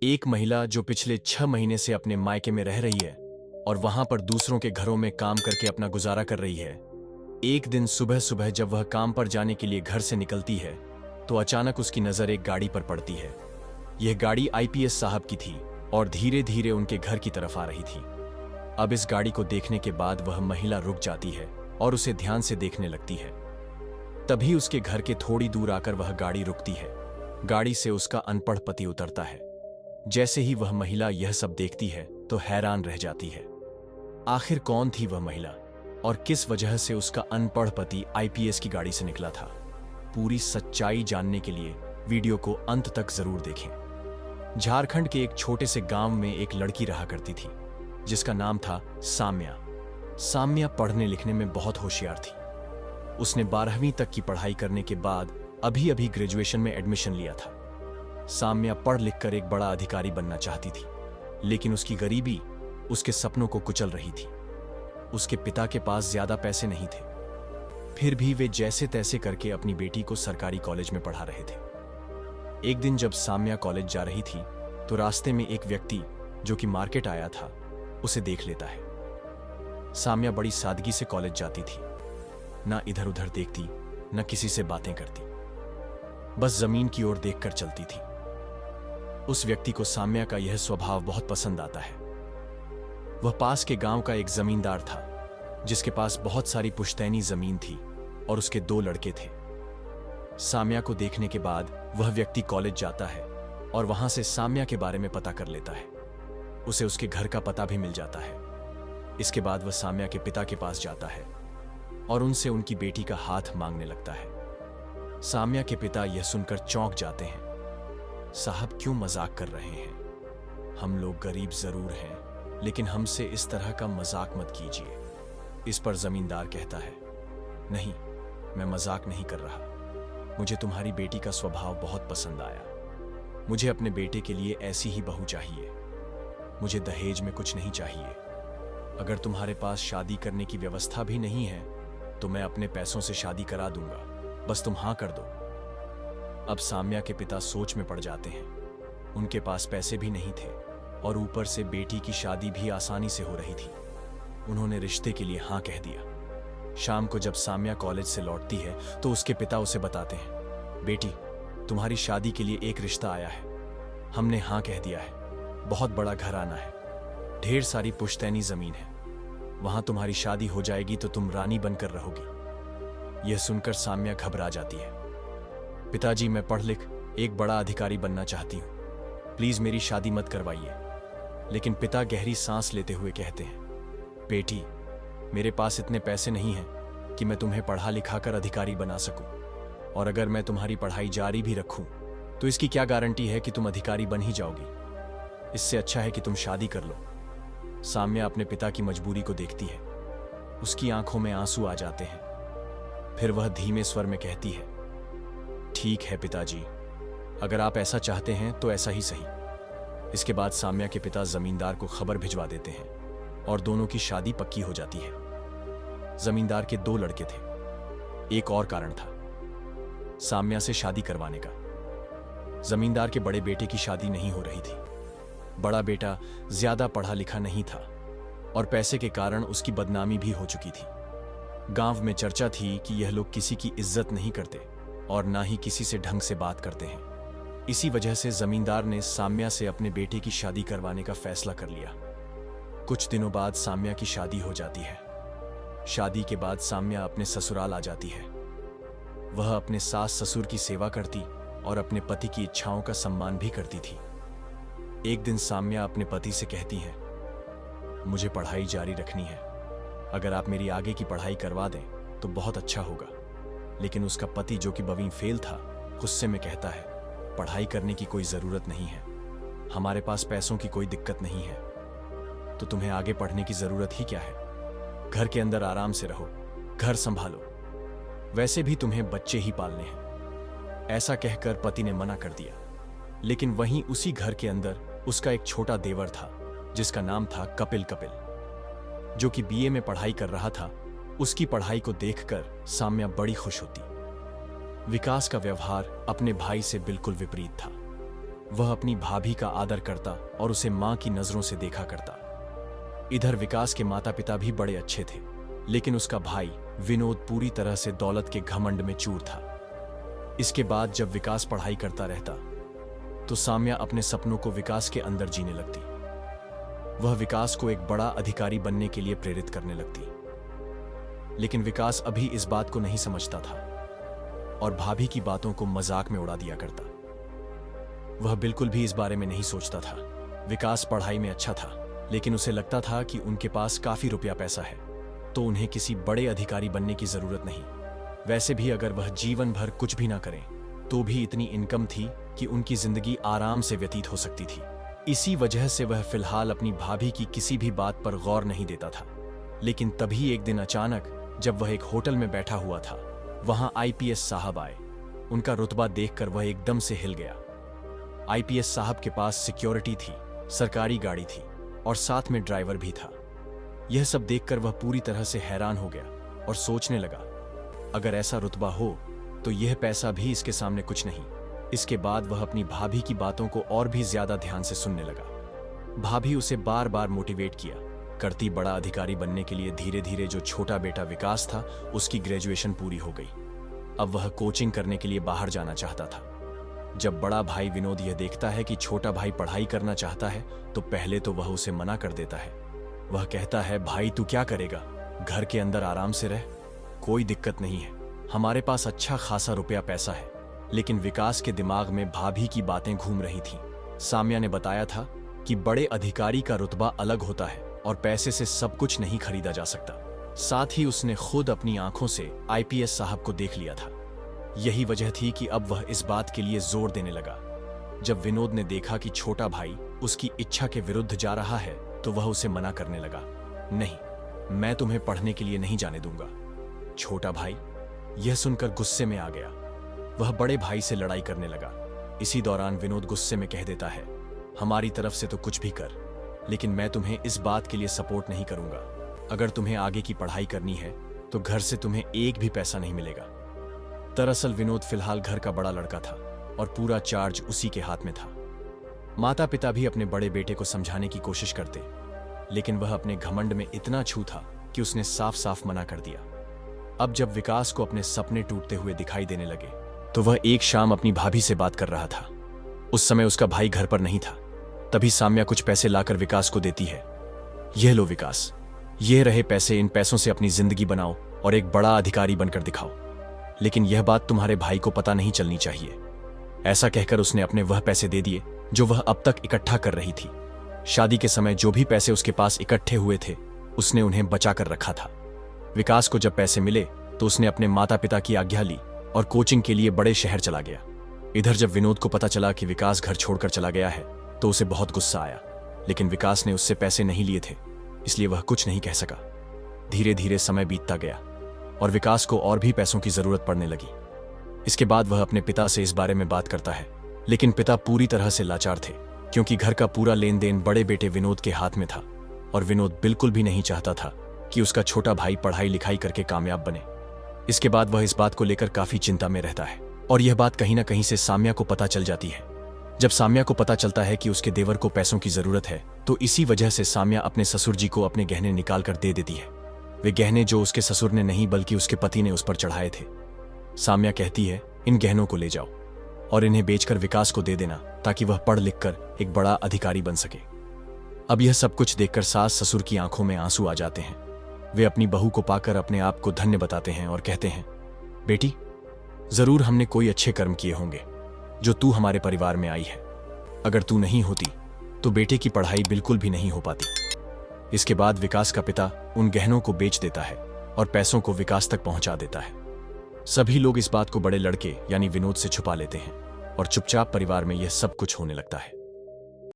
एक महिला जो पिछले 6 महीने से अपने मायके में रह रही है और वहां पर दूसरों के घरों में काम करके अपना गुजारा कर रही है। एक दिन सुबह सुबह जब वह काम पर जाने के लिए घर से निकलती है तो अचानक उसकी नजर एक गाड़ी पर पड़ती है। यह गाड़ी आईपीएस साहब की थी और धीरे धीरे उनके घर की तरफ आ रही थी। अब इस गाड़ी को देखने के बाद वह महिला रुक जाती है और उसे ध्यान से देखने लगती है। तभी उसके घर के थोड़ी दूर आकर वह गाड़ी रुकती है। गाड़ी से उसका अनपढ़ पति उतरता है। जैसे ही वह महिला यह सब देखती है तो हैरान रह जाती है। आखिर कौन थी वह महिला और किस वजह से उसका अनपढ़ पति आईपीएस की गाड़ी से निकला था? पूरी सच्चाई जानने के लिए वीडियो को अंत तक जरूर देखें। झारखंड के एक छोटे से गांव में एक लड़की रहा करती थी जिसका नाम था साम्या। साम्या पढ़ने लिखने में बहुत होशियार थी। उसने 12वीं तक की पढ़ाई करने के बाद अभी अभी ग्रेजुएशन में एडमिशन लिया था। साम्या पढ़ लिखकर एक बड़ा अधिकारी बनना चाहती थी, लेकिन उसकी गरीबी उसके सपनों को कुचल रही थी। उसके पिता के पास ज्यादा पैसे नहीं थे, फिर भी वे जैसे तैसे करके अपनी बेटी को सरकारी कॉलेज में पढ़ा रहे थे। एक दिन जब साम्या कॉलेज जा रही थी तो रास्ते में एक व्यक्ति जो कि मार्केट आया था उसे देख लेता है। साम्या बड़ी सादगी से कॉलेज जाती थी, ना इधर उधर देखती, ना किसी से बातें करती, बस जमीन की ओर देखकर चलती थी। उस व्यक्ति को साम्या का यह स्वभाव बहुत पसंद आता है। वह पास के गांव का एक जमींदार था जिसके पास बहुत सारी पुश्तैनी जमीन थी और उसके 2 लड़के थे। साम्या को देखने के बाद वह व्यक्ति कॉलेज जाता है और वहां से साम्या के बारे में पता कर लेता है। उसे उसके घर का पता भी मिल जाता है। इसके बाद वह साम्या के पिता के पास जाता है और उनसे उनकी बेटी का हाथ मांगने लगता है। साम्या के पिता यह सुनकर चौंक जाते हैं। साहब क्यों मजाक कर रहे हैं? हम लोग गरीब जरूर हैं, लेकिन हमसे इस तरह का मजाक मत कीजिए। इस पर जमींदार कहता है, नहीं, मैं मजाक नहीं कर रहा। मुझे तुम्हारी बेटी का स्वभाव बहुत पसंद आया। मुझे अपने बेटे के लिए ऐसी ही बहू चाहिए। मुझे दहेज में कुछ नहीं चाहिए। अगर तुम्हारे पास शादी करने की व्यवस्था भी नहीं है तो मैं अपने पैसों से शादी करा दूंगा, बस तुम हां कर दो। अब साम्या के पिता सोच में पड़ जाते हैं। उनके पास पैसे भी नहीं थे और ऊपर से बेटी की शादी भी आसानी से हो रही थी। उन्होंने रिश्ते के लिए हां कह दिया। शाम को जब साम्या कॉलेज से लौटती है तो उसके पिता उसे बताते हैं, बेटी, तुम्हारी शादी के लिए एक रिश्ता आया है। हमने हां कह दिया है। बहुत बड़ा घर आना है, ढेर सारी पुश्तैनी जमीन है। वहां तुम्हारी शादी हो जाएगी तो तुम रानी बनकर रहोगी। यह सुनकर साम्या घबरा जाती है। पिताजी, मैं पढ़ लिख एक बड़ा अधिकारी बनना चाहती हूं, प्लीज मेरी शादी मत करवाइए। लेकिन पिता गहरी सांस लेते हुए कहते हैं, बेटी, मेरे पास इतने पैसे नहीं हैं कि मैं तुम्हें पढ़ा लिखा कर अधिकारी बना सकूं, और अगर मैं तुम्हारी पढ़ाई जारी भी रखूं तो इसकी क्या गारंटी है कि तुम अधिकारी बन ही जाओगी? इससे अच्छा है कि तुम शादी कर लो। साम्या अपने पिता की मजबूरी को देखती है। उसकी आंखों में आंसू आ जाते हैं। फिर वह धीमे स्वर में कहती है, ठीक है पिताजी, अगर आप ऐसा चाहते हैं तो ऐसा ही सही। इसके बाद साम्या के पिता जमींदार को खबर भिजवा देते हैं और दोनों की शादी पक्की हो जाती है। जमींदार के 2 लड़के थे। एक और कारण था साम्या से शादी करवाने का। जमींदार के बड़े बेटे की शादी नहीं हो रही थी। बड़ा बेटा ज्यादा पढ़ा लिखा नहीं था और पैसे के कारण उसकी बदनामी भी हो चुकी थी। गांव में चर्चा थी कि यह लोग किसी की इज्जत नहीं करते और ना ही किसी से ढंग से बात करते हैं। इसी वजह से जमींदार ने साम्या से अपने बेटे की शादी करवाने का फैसला कर लिया। कुछ दिनों बाद साम्या की शादी हो जाती है। शादी के बाद साम्या अपने ससुराल आ जाती है। वह अपने सास ससुर की सेवा करती और अपने पति की इच्छाओं का सम्मान भी करती थी। एक दिन साम्या अपने पति से कहती है, मुझे पढ़ाई जारी रखनी है। अगर आप मेरी आगे की पढ़ाई करवा दें तो बहुत अच्छा होगा। लेकिन उसका पति, जो कि बवीं फेल था, गुस्से में कहता है, पढ़ाई करने की कोई जरूरत नहीं है। हमारे पास पैसों की कोई दिक्कत नहीं है, तो तुम्हें आगे पढ़ने की जरूरत ही क्या है? घर के अंदर आराम से रहो, घर संभालो, वैसे भी तुम्हें बच्चे ही पालने हैं। ऐसा कहकर पति ने मना कर दिया। लेकिन वहीं उसी घर के अंदर उसका एक छोटा देवर था जिसका नाम था कपिल। कपिल जो कि बीए में पढ़ाई कर रहा था। उसकी पढ़ाई को देखकर साम्या बड़ी खुश होती। विकास का व्यवहार अपने भाई से बिल्कुल विपरीत था। वह अपनी भाभी का आदर करता और उसे मां की नजरों से देखा करता। इधर विकास के माता पिता भी बड़े अच्छे थे, लेकिन उसका भाई विनोद पूरी तरह से दौलत के घमंड में चूर था। इसके बाद जब विकास पढ़ाई करता रहता तो साम्या अपने सपनों को विकास के अंदर जीने लगती। वह विकास को एक बड़ा अधिकारी बनने के लिए प्रेरित करने लगती, लेकिन विकास अभी इस बात को नहीं समझता था और भाभी की बातों को मजाक में उड़ा दिया करता। वह बिल्कुल भी इस बारे में नहीं सोचता था। विकास पढ़ाई में अच्छा था, लेकिन उसे लगता था कि उनके पास काफी रुपया पैसा है, तो उन्हें किसी बड़े अधिकारी बनने की जरूरत नहीं। वैसे भी अगर वह जीवन भर कुछ भी ना करें तो भी इतनी इनकम थी कि उनकी जिंदगी आराम से व्यतीत हो सकती थी। इसी वजह से वह फिलहाल अपनी भाभी की किसी भी बात पर गौर नहीं देता था। लेकिन तभी एक दिन अचानक जब वह एक होटल में बैठा हुआ था, वहां आईपीएस साहब आए। उनका रुतबा देखकर वह एकदम से हिल गया। आईपीएस साहब के पास सिक्योरिटी थी, सरकारी गाड़ी थी और साथ में ड्राइवर भी था। यह सब देखकर वह पूरी तरह से हैरान हो गया और सोचने लगा, अगर ऐसा रुतबा हो तो यह पैसा भी इसके सामने कुछ नहीं। इसके बाद वह अपनी भाभी की बातों को और भी ज्यादा ध्यान से सुनने लगा। भाभी उसे बार बार मोटिवेट किया करती। बड़ा अधिकारी बनने के लिए धीरे धीरे जो छोटा बेटा विकास था, उसकी ग्रेजुएशन पूरी हो गई। अब वह कोचिंग करने के लिए बाहर जाना चाहता था। जब बड़ा भाई विनोद यह देखता है कि छोटा भाई पढ़ाई करना चाहता है तो पहले तो वह उसे मना कर देता है। वह कहता है, भाई तू क्या करेगा, घर के अंदर आराम से रह, कोई दिक्कत नहीं है, हमारे पास अच्छा खासा रुपया पैसा है। लेकिन विकास के दिमाग में भाभी की बातें घूम रही थीं। साम्या ने बताया था कि बड़े अधिकारी का रुतबा अलग होता है और पैसे से सब कुछ नहीं खरीदा जा सकता। साथ ही उसने खुद अपनी आंखों से आईपीएस साहब को देख लिया था। यही वजह थी कि अब वह इस बात के लिए जोर देने लगा। जब विनोद ने देखा कि छोटा भाई उसकी इच्छा के विरुद्ध जा रहा है तो वह उसे मना करने लगा। नहीं, मैं तुम्हें पढ़ने के लिए नहीं जाने दूंगा। छोटा भाई यह सुनकर गुस्से में आ गया। वह बड़े भाई से लड़ाई करने लगा। इसी दौरान विनोद गुस्से में कह देता है, हमारी तरफ से तो कुछ भी कर, लेकिन मैं तुम्हें इस बात के लिए सपोर्ट नहीं करूंगा। अगर तुम्हें आगे की पढ़ाई करनी है तो घर से तुम्हें एक भी पैसा नहीं मिलेगा। दरअसल विनोद फिलहाल घर का बड़ा लड़का था और पूरा चार्ज उसी के हाथ में था। माता पिता भी अपने बड़े बेटे को समझाने की कोशिश करते, लेकिन वह अपने घमंड में इतना छू था कि उसने साफ साफ मना कर दिया। अब जब विकास को अपने सपने टूटते हुए दिखाई देने लगे तो वह एक शाम अपनी भाभी से बात कर रहा था। उस समय उसका भाई घर पर नहीं था। तभी साम्या कुछ पैसे लाकर विकास को देती है। यह लो विकास, ये रहे पैसे, इन पैसों से अपनी जिंदगी बनाओ और एक बड़ा अधिकारी बनकर दिखाओ। लेकिन यह बात तुम्हारे भाई को पता नहीं चलनी चाहिए। ऐसा कहकर उसने अपने वह पैसे दे दिए जो वह अब तक इकट्ठा कर रही थी। शादी के समय जो भी पैसे उसके पास इकट्ठे हुए थे उसने उन्हें बचा कर रखा था। विकास को जब पैसे मिले तो उसने अपने माता पिता की आज्ञा ली और कोचिंग के लिए बड़े शहर चला गया। इधर जब विनोद को पता चला कि विकास घर छोड़कर चला गया है तो उसे बहुत गुस्सा आया, लेकिन विकास ने उससे पैसे नहीं लिए थे, इसलिए वह कुछ नहीं कह सका। धीरे धीरे समय बीतता गया और विकास को और भी पैसों की जरूरत पड़ने लगी। इसके बाद वह अपने पिता से इस बारे में बात करता है, लेकिन पिता पूरी तरह से लाचार थे क्योंकि घर का पूरा लेन देन बड़े बेटे विनोद के हाथ में था और विनोद बिल्कुल भी नहीं चाहता था कि उसका छोटा भाई पढ़ाई लिखाई करके कामयाब बने। इसके बाद वह इस बात को लेकर काफी चिंता में रहता है और यह बात कहीं ना कहीं से साम्या को पता चल जाती है। जब साम्या को पता चलता है कि उसके देवर को पैसों की जरूरत है तो इसी वजह से साम्या अपने ससुर जी को अपने गहने निकाल कर दे देती है। वे गहने जो उसके ससुर ने नहीं बल्कि उसके पति ने उस पर चढ़ाए थे। साम्या कहती है, इन गहनों को ले जाओ और इन्हें बेचकर विकास को दे देना ताकि वह पढ़ लिख कर एक बड़ा अधिकारी बन सके। अब यह सब कुछ देखकर सास ससुर की आंखों में आंसू आ जाते हैं। वे अपनी बहू को पाकर अपने आप को धन्य बताते हैं और कहते हैं, बेटी जरूर हमने कोई अच्छे कर्म किए होंगे जो तू हमारे परिवार में आई है। अगर तू नहीं होती तो बेटे की पढ़ाई बिल्कुल भी नहीं हो पाती। इसके बाद विकास का पिता उन गहनों को बेच देता है और पैसों को विकास तक पहुंचा देता है। सभी लोग इस बात को बड़े लड़के यानी विनोद से छुपा लेते हैं और चुपचाप परिवार में यह सब कुछ होने लगता है।